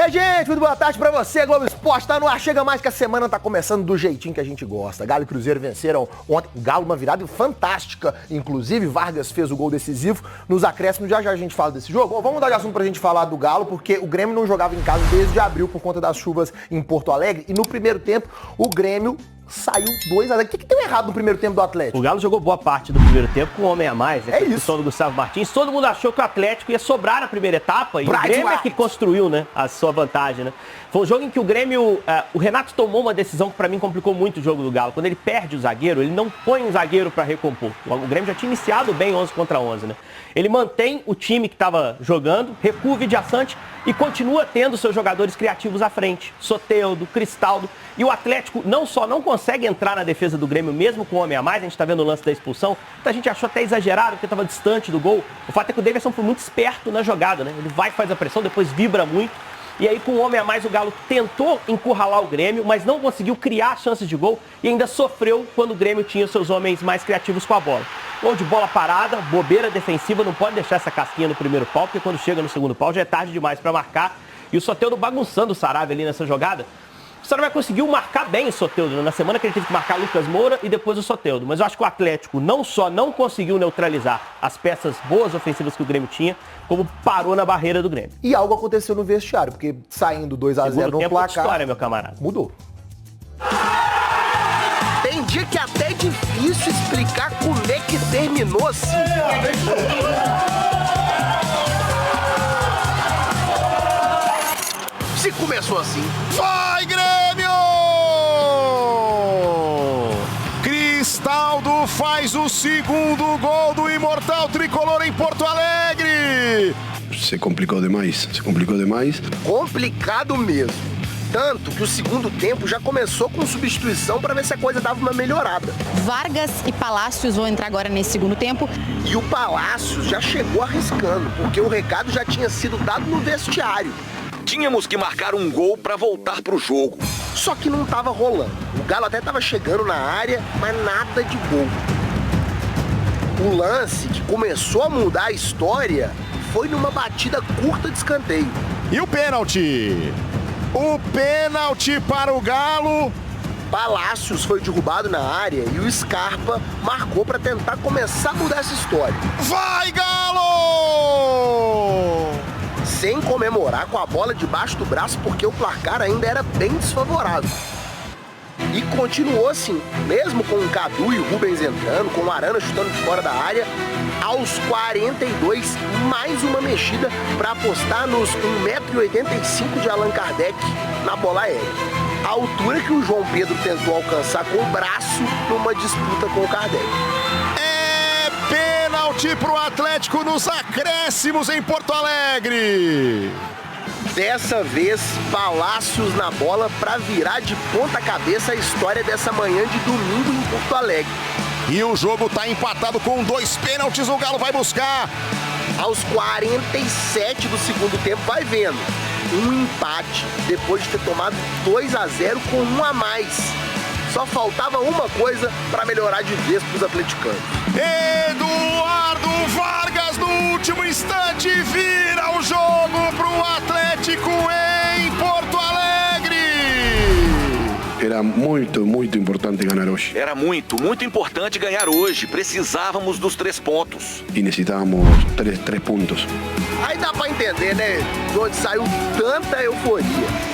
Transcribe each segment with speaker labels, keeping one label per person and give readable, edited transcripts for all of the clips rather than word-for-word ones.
Speaker 1: Gente, muito boa tarde pra você, Globo Esporte tá no ar, chega mais que a semana tá começando do jeitinho que a gente gosta. Galo e Cruzeiro venceram ontem, Galo uma virada fantástica, inclusive Vargas fez o gol decisivo nos acréscimos, já a gente fala desse jogo. Vamos mudar de assunto pra gente falar do Galo, porque o Grêmio não jogava em casa desde abril por conta das chuvas em Porto Alegre, e no primeiro tempo o Grêmio saiu 2-0. O que deu errado no primeiro tempo do Atlético?
Speaker 2: O Galo jogou boa parte do primeiro tempo com um homem a mais, né?
Speaker 1: É isso.
Speaker 2: Do Gustavo Martins. Todo mundo achou que o Atlético ia sobrar na primeira etapa e o Grêmio é que construiu, né, a sua vantagem, né? Foi um jogo em que o Grêmio... o Renato tomou uma decisão que pra mim complicou muito o jogo do Galo. Quando ele perde o zagueiro, ele não põe um zagueiro pra recompor. O Grêmio já tinha iniciado bem 11 contra 11, né? Ele mantém o time que estava jogando, recua o Vidiaçante e continua tendo seus jogadores criativos à frente. Soteldo, Cristaldo. E o Atlético não só não consegue entrar na defesa do Grêmio, mesmo com o homem a mais, a gente está vendo o lance da expulsão, a gente achou até exagerado, porque estava distante do gol. O fato é que o Davidson foi muito esperto na jogada, né? Ele vai, faz a pressão, depois vibra muito. E aí, com o homem a mais, o Galo tentou encurralar o Grêmio, mas não conseguiu criar chances de gol e ainda sofreu quando o Grêmio tinha seus homens mais criativos com a bola. Gol de bola parada, bobeira defensiva, não pode deixar essa casquinha no primeiro pau, porque quando chega no segundo pau já é tarde demais para marcar. E o Soteldo bagunçando o Sarabia ali nessa jogada. O Sarabia conseguiu marcar bem o Soteldo, né? Na semana que ele teve que marcar Lucas Moura e depois o Soteldo. Mas eu acho que o Atlético não só não conseguiu neutralizar as peças boas ofensivas que o Grêmio tinha, como parou na barreira do Grêmio.
Speaker 1: E algo aconteceu no vestiário, porque saindo 2-0 no placar...
Speaker 2: História, meu camarada.
Speaker 1: Mudou.
Speaker 3: Tem dia que até é difícil explicar como é que terminou assim. Se começou assim.
Speaker 4: Vai, Grêmio! Cristaldo faz o segundo gol do imortal tricolor em Porto Alegre.
Speaker 5: Se complicou demais,
Speaker 3: Complicado mesmo. Tanto que o segundo tempo já começou com substituição para ver se a coisa dava uma melhorada.
Speaker 6: Vargas e Palácios vão entrar agora nesse segundo tempo.
Speaker 3: E o Palácios já chegou arriscando, porque o recado já tinha sido dado no vestiário.
Speaker 7: Tínhamos que marcar um gol para voltar pro jogo.
Speaker 3: Só que não tava rolando. O Galo até tava chegando na área, mas nada de gol. O lance que começou a mudar a história foi numa batida curta de escanteio.
Speaker 4: E o pênalti? O pênalti para o Galo.
Speaker 3: Palácios foi derrubado na área e o Scarpa marcou para tentar começar a mudar essa história.
Speaker 4: Vai, Galo!
Speaker 3: Sem comemorar com a bola debaixo do braço, porque o placar ainda era bem desfavorável. E continuou assim, mesmo com o Cadu e o Rubens entrando, com o Arana chutando de fora da área, aos 42, mais uma mexida para apostar nos 1,85 m de Allan Kardec na bola aérea. A altura que o João Pedro tentou alcançar com o braço numa disputa com o Kardec.
Speaker 4: Pênalti pro Atlético nos acréscimos em Porto Alegre.
Speaker 3: Dessa vez, Palácios na bola para virar de ponta cabeça a história dessa manhã de domingo em Porto Alegre.
Speaker 4: E o jogo tá empatado com 2 pênaltis, o Galo vai buscar.
Speaker 3: Aos 47 do segundo tempo, vai vendo. Um empate depois de ter tomado 2-0 com 1 a mais. Só faltava uma coisa para melhorar de vez para os atleticanos.
Speaker 4: Eduardo Vargas no último instante vira o jogo para o Atlético em Porto Alegre.
Speaker 5: Era muito importante ganhar hoje.
Speaker 7: Era muito importante ganhar hoje. Precisávamos dos 3 pontos.
Speaker 5: E necessitávamos 3 pontos.
Speaker 3: Aí dá para entender, né? De onde saiu tanta euforia.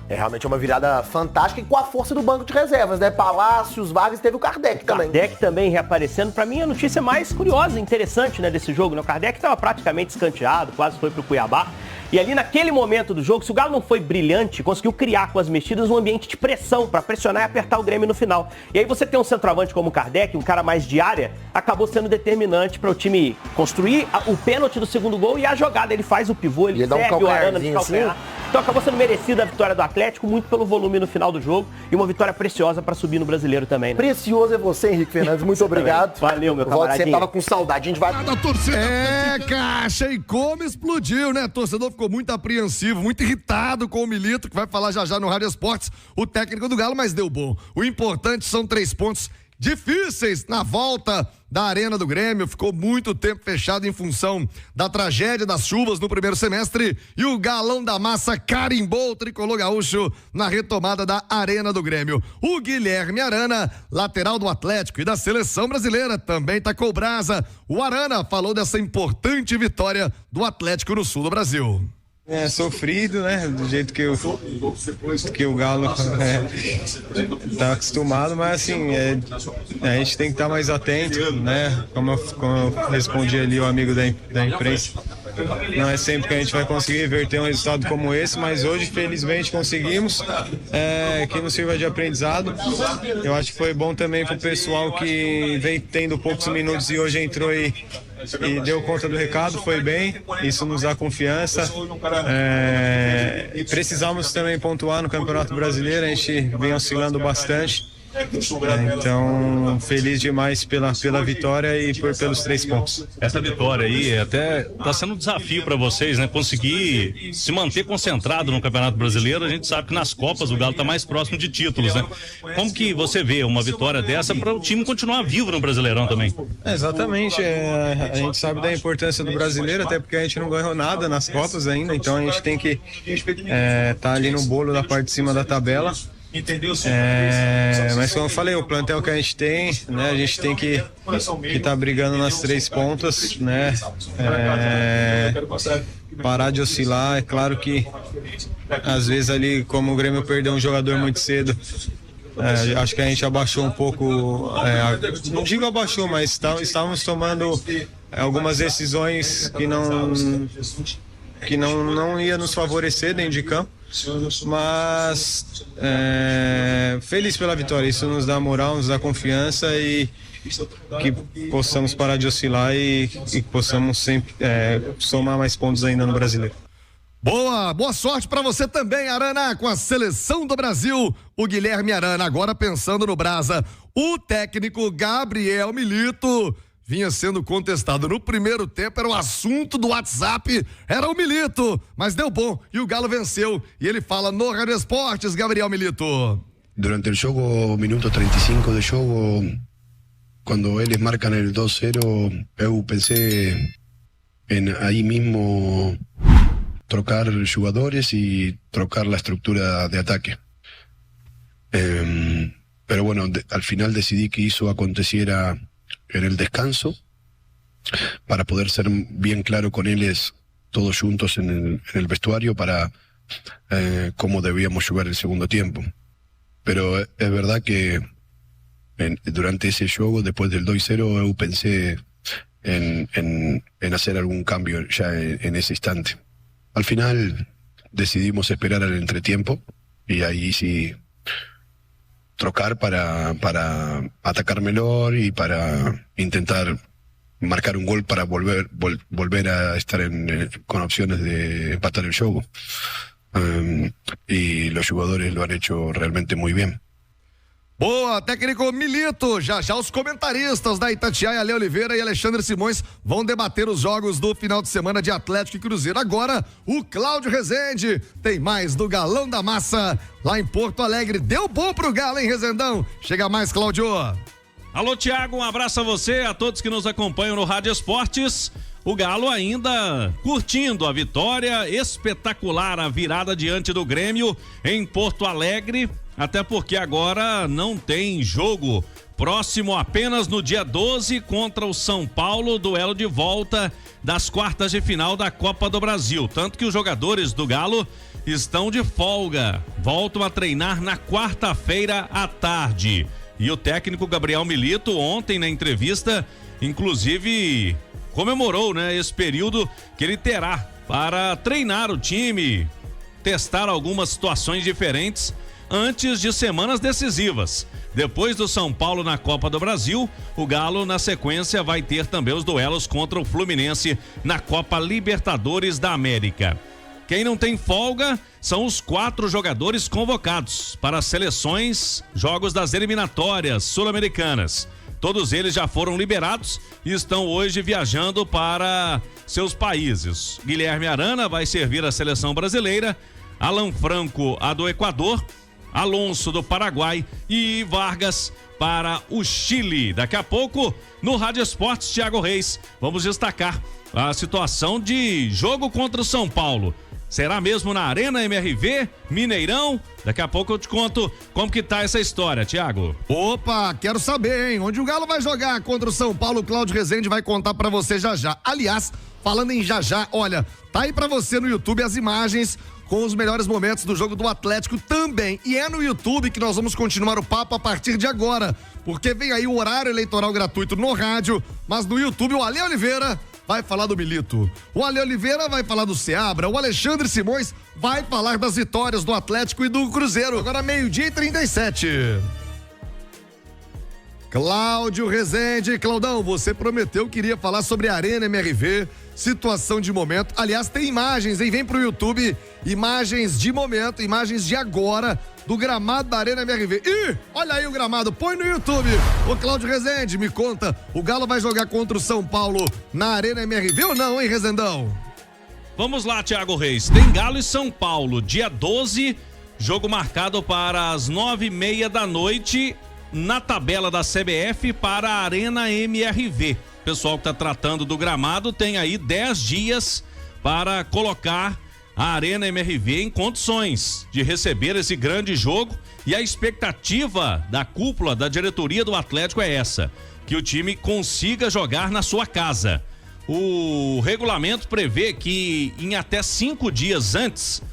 Speaker 1: É realmente uma virada fantástica e com a força do banco de reservas, né? Palácios, Vargas, teve o Kardec também.
Speaker 2: Kardec também reaparecendo. Pra mim, a notícia mais curiosa e interessante, né, desse jogo, né? O Kardec estava praticamente escanteado, quase foi pro Cuiabá. E ali naquele momento do jogo, se o Galo não foi brilhante, conseguiu criar com as mexidas um ambiente de pressão para pressionar e apertar o Grêmio no final. E aí você tem um centroavante como o Kardec, um cara mais de área, acabou sendo determinante para o time construir o pênalti do segundo gol e a jogada. Ele faz o pivô, ele serve o Arana de calcanhar. Assim. Então acabou sendo merecida a vitória do Atlético, muito pelo volume no final do jogo e uma vitória preciosa para subir no Brasileiro também. Né?
Speaker 1: Precioso é você, Henrique Fernandes. Muito obrigado.
Speaker 2: Valeu, meu camaradinho.
Speaker 1: Você tava com saudade. A gente vai...
Speaker 8: Caixa, e como explodiu, né? O torcedor ficou muito apreensivo, muito irritado com o Milito, que vai falar já no Rádio Esportes, o técnico do Galo, mas deu bom. O importante são 3 pontos difíceis na volta da Arena do Grêmio. Ficou muito tempo fechado em função da tragédia das chuvas no primeiro semestre e o Galão da Massa carimbou o tricolor gaúcho na retomada da Arena do Grêmio. O Guilherme Arana, lateral do Atlético e da seleção brasileira, também tacou brasa. O Arana falou dessa importante vitória do Atlético no sul do Brasil.
Speaker 9: É sofrido, né? Do jeito que o Galo tá acostumado, mas assim, a gente tem que estar mais atento, né? Como eu respondi ali o amigo da imprensa, não é sempre que a gente vai conseguir reverter um resultado como esse, mas hoje felizmente conseguimos, que nos sirva de aprendizado. Eu acho que foi bom também pro pessoal que vem tendo poucos minutos e hoje entrou e deu conta do recado, foi bem, isso nos dá confiança. Precisamos também pontuar no Campeonato Brasileiro, a gente vem oscilando bastante. Então, feliz demais pela vitória e pelos 3 pontos.
Speaker 10: Essa vitória aí até está sendo um desafio para vocês, né? Conseguir se manter concentrado no Campeonato Brasileiro. A gente sabe que nas Copas o Galo está mais próximo de títulos, né? Como que você vê uma vitória dessa para o time continuar vivo no Brasileirão também?
Speaker 9: Exatamente, a gente sabe da importância do Brasileiro, até porque a gente não ganhou nada nas Copas ainda, então a gente tem que tá ali no bolo da parte de cima da tabela. Mas como eu falei, o plantel que a gente tem, né, a gente tem que tá brigando nas 3 pontas, né, parar de oscilar. É claro que às vezes ali, como o Grêmio perdeu um jogador muito cedo, acho que a gente abaixou um pouco, não digo abaixou, mas estávamos tomando algumas decisões que não ia nos favorecer dentro de campo. Mas feliz pela vitória, isso nos dá moral, nos dá confiança e que possamos parar de oscilar e que possamos sempre somar mais pontos ainda no Brasileiro.
Speaker 8: Boa sorte pra você também, Arana, com a seleção do Brasil. O Guilherme Arana, agora pensando no Brasa. O técnico Gabriel Milito vinha sendo contestado no primeiro tempo, era o assunto do WhatsApp, era o Milito, mas deu bom e o Galo venceu. E ele fala no Rádio Esportes, Gabriel Milito.
Speaker 5: Durante el jogo, minuto 35 de jogo, quando eles marcam el 2-0, eu pensei em aí mesmo trocar jugadores y trocar la estructura de ataque. Pero bueno, al final decidí que eso aconteciera en el descanso para poder ser bien claro con ellos todos juntos en el vestuario para cómo debíamos jugar el segundo tiempo. Pero es verdad que durante ese juego, después del 2-0, eu pensé en hacer algún cambio ya en ese instante. Al final decidimos esperar al entretiempo y ahí sí trocar para atacar mejor y para intentar marcar un gol para volver a estar con opciones de empatar el juego. Y los jugadores lo han hecho realmente muy bien.
Speaker 8: Boa, técnico Milito. Já os comentaristas da Itatiaia, Ale Oliveira e Alexandre Simões vão debater os jogos do final de semana de Atlético e Cruzeiro. Agora, o Cláudio Rezende tem mais do Galão da Massa lá em Porto Alegre. Deu bom pro Galo, hein, Rezendão? Chega mais, Cláudio.
Speaker 10: Alô, Thiago, um abraço a você, a todos que nos acompanham no Rádio Esportes. O Galo ainda curtindo a vitória espetacular, a virada diante do Grêmio em Porto Alegre, até porque agora não tem jogo próximo, apenas no dia 12 contra o São Paulo, duelo de volta das quartas de final da Copa do Brasil, tanto que os jogadores do Galo estão de folga, voltam a treinar na quarta-feira à tarde. E o técnico Gabriel Milito ontem na entrevista, inclusive comemorou, né, esse período que ele terá para treinar o time, testar algumas situações diferentes antes de semanas decisivas. Depois do São Paulo na Copa do Brasil, o Galo na sequência vai ter também os duelos contra o Fluminense na Copa Libertadores da América. Quem não tem folga são os 4 jogadores convocados para as seleções, jogos das eliminatórias sul-americanas. Todos eles já foram liberados e estão hoje viajando para seus países. Guilherme Arana vai servir a seleção brasileira, Alan Franco a do Equador, Alonso do Paraguai e Vargas para o Chile. Daqui a pouco, no Rádio Esportes, Thiago Reis, vamos destacar a situação de jogo contra o São Paulo. Será mesmo na Arena MRV, Mineirão? Daqui a pouco eu te conto como que tá essa história, Thiago.
Speaker 8: Opa, quero saber, hein? Onde o Galo vai jogar contra o São Paulo, o Cláudio Rezende vai contar pra você já já. Aliás, falando em já já, olha, tá aí pra você no YouTube as imagens com os melhores momentos do jogo do Atlético também. E é no YouTube que nós vamos continuar o papo a partir de agora, porque vem aí o horário eleitoral gratuito no rádio, mas no YouTube o Ale Oliveira vai falar do Milito. O Ale Oliveira vai falar do Seabra. O Alexandre Simões vai falar das vitórias do Atlético e do Cruzeiro. Agora 12:37. Cláudio Rezende. Claudão, você prometeu que iria falar sobre a Arena MRV, situação de momento. Aliás, tem imagens, hein? Vem pro YouTube, imagens de momento, imagens de agora do gramado da Arena MRV. Ih, olha aí o gramado, põe no YouTube. Ô Cláudio Rezende, me conta, o Galo vai jogar contra o São Paulo na Arena MRV ou não, hein, Rezendão?
Speaker 10: Vamos lá, Thiago Reis. Tem Galo e São Paulo, dia 12, jogo marcado para as 9:30 da noite, na tabela da CBF para a Arena MRV. O pessoal que está tratando do gramado tem aí 10 dias para colocar a Arena MRV em condições de receber esse grande jogo, e a expectativa da cúpula, da diretoria do Atlético é essa, que o time consiga jogar na sua casa. O regulamento prevê que em até 5 dias antes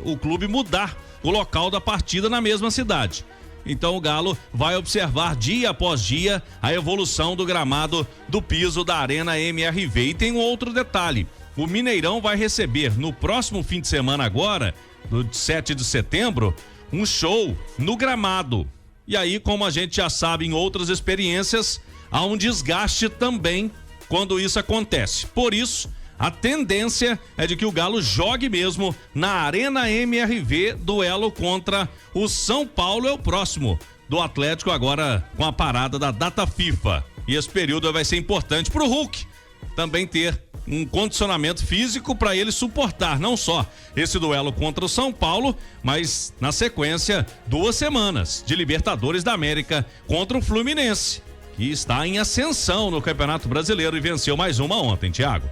Speaker 10: o clube mudar o local da partida na mesma cidade. Então o Galo vai observar dia após dia a evolução do gramado do piso da Arena MRV. E tem um outro detalhe: o Mineirão vai receber no próximo fim de semana agora, no 7 de setembro, um show no gramado. E aí, como a gente já sabe em outras experiências, há um desgaste também quando isso acontece. Por isso, a tendência é de que o Galo jogue mesmo na Arena MRV, duelo contra o São Paulo, é o próximo do Atlético agora com a parada da data FIFA. E esse período vai ser importante para o Hulk também ter um condicionamento físico para ele suportar não só esse duelo contra o São Paulo, mas na sequência 2 semanas de Libertadores da América contra o Fluminense, que está em ascensão no Campeonato Brasileiro e venceu mais uma ontem, Thiago.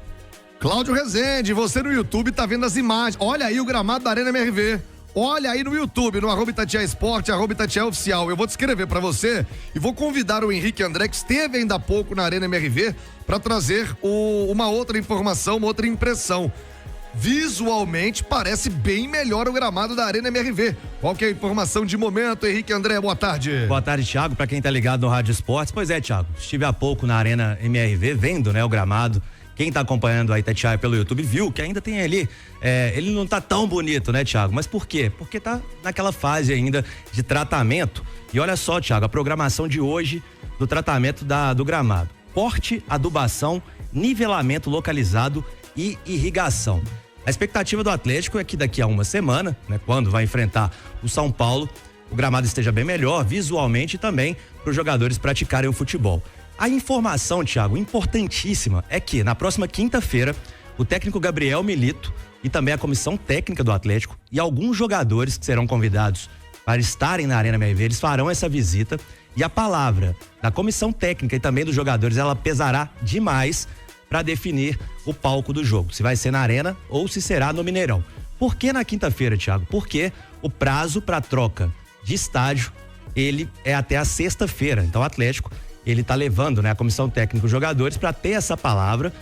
Speaker 8: Cláudio Rezende, você no YouTube tá vendo as imagens. Olha aí o gramado da Arena MRV. Olha aí no YouTube, no @Itatiaia Esporte, @Itatiaia Oficial. Eu vou descrever pra você e vou convidar o Henrique André, que esteve ainda há pouco na Arena MRV, para trazer uma outra informação, uma outra impressão. Visualmente parece bem melhor o gramado da Arena MRV. Qual que é a informação de momento, Henrique André? Boa tarde.
Speaker 11: Boa tarde, Thiago, para quem tá ligado no Rádio Esportes. Pois é, Thiago, estive há pouco na Arena MRV vendo, né, o gramado. Quem tá acompanhando a Itatiaia pelo YouTube viu que ainda tem ali, ele não tá tão bonito, né, Thiago? Mas por quê? Porque tá naquela fase ainda de tratamento. E olha só, Thiago, a programação de hoje do tratamento do gramado: corte, adubação, nivelamento localizado e irrigação. A expectativa do Atlético é que daqui a uma semana, né, quando vai enfrentar o São Paulo, o gramado esteja bem melhor visualmente e também para os jogadores praticarem o futebol. A informação, Thiago, importantíssima, é que na próxima quinta-feira, o técnico Gabriel Milito e também a comissão técnica do Atlético e alguns jogadores que serão convidados para estarem na Arena MRV, eles farão essa visita, e a palavra da comissão técnica e também dos jogadores, ela pesará demais para definir o palco do jogo, se vai ser na Arena ou se será no Mineirão. Por que na quinta-feira, Thiago? Porque o prazo para troca de estádio, ele é até a sexta-feira. Então o Atlético, ele tá levando, né, a comissão técnica, os jogadores, para ter essa palavra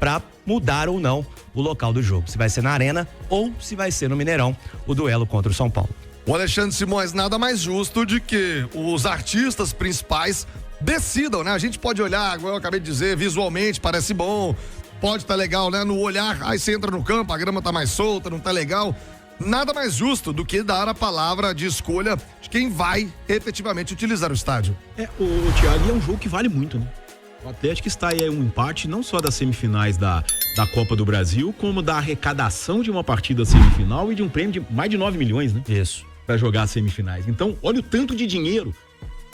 Speaker 11: para mudar ou não o local do jogo, se vai ser na Arena ou se vai ser no Mineirão, o duelo contra o São Paulo.
Speaker 8: O Alexandre Simões, nada mais justo de que os artistas principais decidam, né? A gente pode olhar, como eu acabei de dizer, visualmente parece bom, pode tá legal, né? No olhar, aí você entra no campo, a grama tá mais solta, não tá legal. Nada mais justo do que dar a palavra de escolha de quem vai efetivamente utilizar o estádio.
Speaker 12: O Thiago, é um jogo que vale muito, né? O Atlético está aí um empate não só das semifinais da Copa do Brasil, como da arrecadação de uma partida semifinal e de um prêmio de mais de 9 milhões, né?
Speaker 11: Isso.
Speaker 12: Para jogar as semifinais. Então, olha o tanto de dinheiro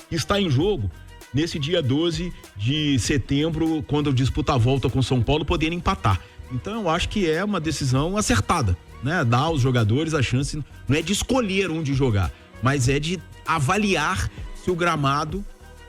Speaker 12: que está em jogo nesse dia 12 de setembro, quando disputa a volta com São Paulo, podendo empatar. Então eu acho que é uma decisão acertada, né? Dar aos jogadores a chance, não é de escolher onde jogar, mas é de avaliar se o gramado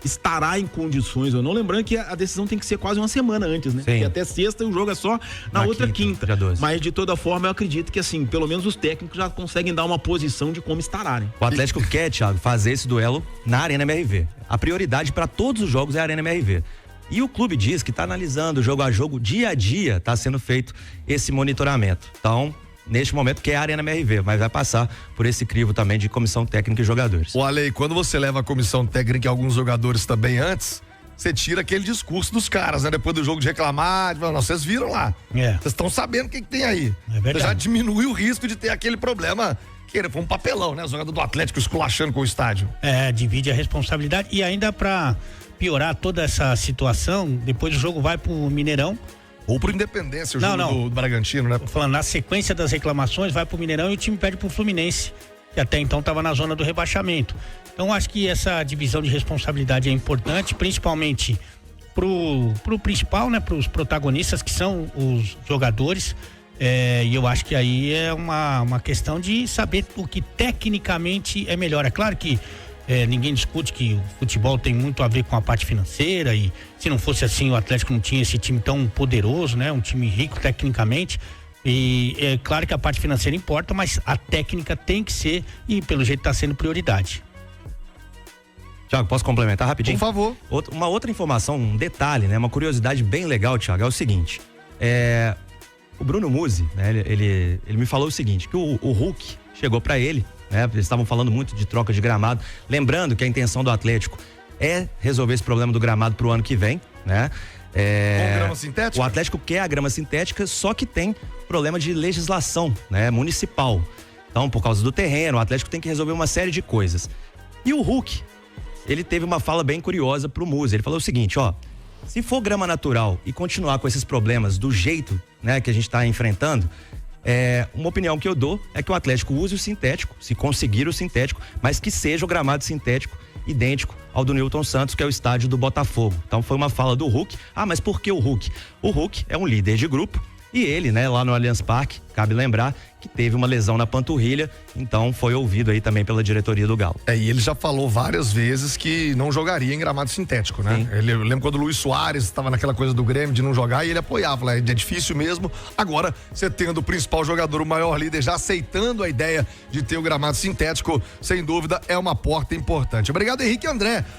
Speaker 12: estará em condições ou não. Lembrando que a decisão tem que ser quase uma semana antes, né?
Speaker 11: Sim.
Speaker 12: Porque até sexta o jogo é só na outra quinta. Mas de toda forma eu acredito que assim, pelo menos os técnicos já conseguem dar uma posição de como estará, né?
Speaker 11: O Atlético quer, Thiago, fazer esse duelo na Arena MRV. A prioridade para todos os jogos é a Arena MRV. E o clube diz que está analisando jogo a jogo, dia a dia está sendo feito esse monitoramento. Então, neste momento, que é a Arena MRV, mas vai passar por esse crivo também de comissão técnica e jogadores.
Speaker 8: O Ale, quando você leva a comissão técnica e alguns jogadores também antes, você tira aquele discurso dos caras, né? Depois do jogo de reclamar, vocês viram lá. Vocês estão sabendo o que tem aí. Você já diminui o risco de ter aquele problema. Que foi um papelão, né? O jogador do Atlético esculachando com o estádio.
Speaker 13: Divide a responsabilidade e ainda pra piorar toda essa situação, depois o jogo vai pro Mineirão.
Speaker 8: Ou pro Independência, o jogo do Bragantino, né?
Speaker 13: Tô falando, na sequência das reclamações, vai pro Mineirão e o time perde pro Fluminense, que até então estava na zona do rebaixamento. Então acho que essa divisão de responsabilidade é importante, principalmente pro principal, né? Pros protagonistas, que são os jogadores. E eu acho que aí é uma questão de saber o que tecnicamente é melhor. É claro que ninguém discute que o futebol tem muito a ver com a parte financeira e se não fosse assim o Atlético não tinha esse time tão poderoso, né? Um time rico tecnicamente, e é claro que a parte financeira importa, mas a técnica tem que ser, e pelo jeito está sendo prioridade.
Speaker 11: Thiago, posso complementar rapidinho?
Speaker 8: Por favor.
Speaker 11: Uma outra informação, um detalhe, né? Uma curiosidade bem legal, Thiago, é o seguinte, o Bruno Musi, né? Ele me falou o seguinte, que o Hulk chegou para ele, né? Eles estavam falando muito de troca de gramado, lembrando que a intenção do Atlético é resolver esse problema do gramado pro ano que vem, né?
Speaker 8: Com grama sintética?
Speaker 11: O Atlético quer a grama sintética, só que tem problema de legislação, né? Municipal. Então, por causa do terreno, o Atlético tem que resolver uma série de coisas. E o Hulk, ele teve uma fala bem curiosa pro Musi. Ele falou o seguinte, se for grama natural e continuar com esses problemas do jeito, né, que a gente tá enfrentando, uma opinião que eu dou é que o Atlético use o sintético, se conseguir o sintético, mas que seja o gramado sintético idêntico ao do Newton Santos, que é o estádio do Botafogo. Então foi uma fala do Hulk. Mas por que o Hulk? O Hulk é um líder de grupo e ele, né, lá no Allianz Parque, cabe lembrar que teve uma lesão na panturrilha, então foi ouvido aí também pela diretoria do Galo.
Speaker 8: E ele já falou várias vezes que não jogaria em gramado sintético, né? Eu lembro quando o Luiz Soares estava naquela coisa do Grêmio de não jogar e ele apoiava, é difícil mesmo. Agora, você tendo o principal jogador, o maior líder, já aceitando a ideia de ter o gramado sintético, sem dúvida, é uma porta importante. Obrigado, Henrique André.